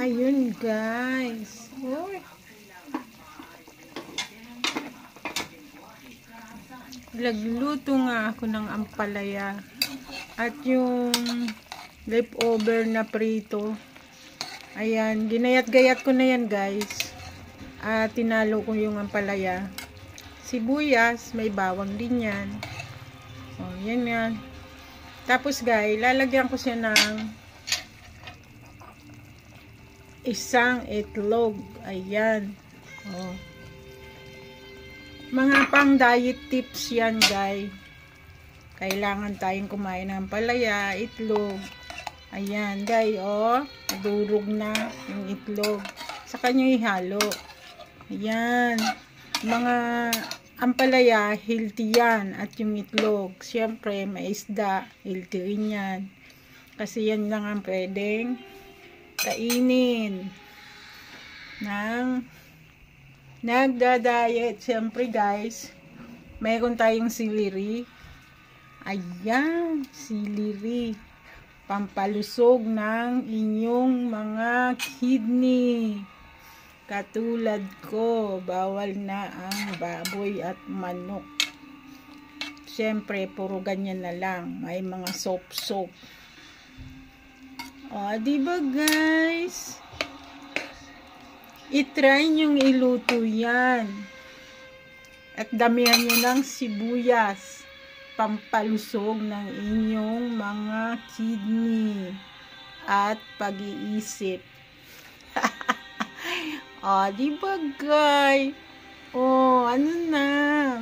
Ayun guys. Uy. Nagluto nga ako ng ampalaya. At yung leftover na prito. Ayan, ginayat-gayat ko na yan guys. At tinalo ko yung ampalaya. Sibuyas, may bawang din yan. O, yan yan. Tapos guys, lalagyan ko siya ng isang itlog. Ayan. O. Mga pang diet tips yan guys. Kailangan tayong kumain ng ampalaya, itlog. Ayan guys, oh. Nadurog na yung itlog. Saka nyo ihalo. Ayan. Mga ampalaya, healthy yan. At yung itlog, syempre, may isda. Healthy rin yan. Kasi yan lang ang pwedeng kainin ng nagda-diet. Syempre guys, mayroon tayong celery. Ayan, celery. Pampalusog ng inyong mga kidney. Katulad ko, bawal na ang baboy at manok. Siyempre, puro ganyan na lang. May mga soap. O, diba guys? I-try nyong iluto yan. At damihan nyo ng sibuyas. Pampalusog ng inyong mga kidney at pag-iisip. O, diba guys? O, ano na?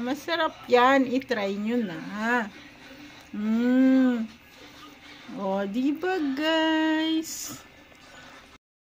Masarap yan. I-try nyo na. O, diba guys?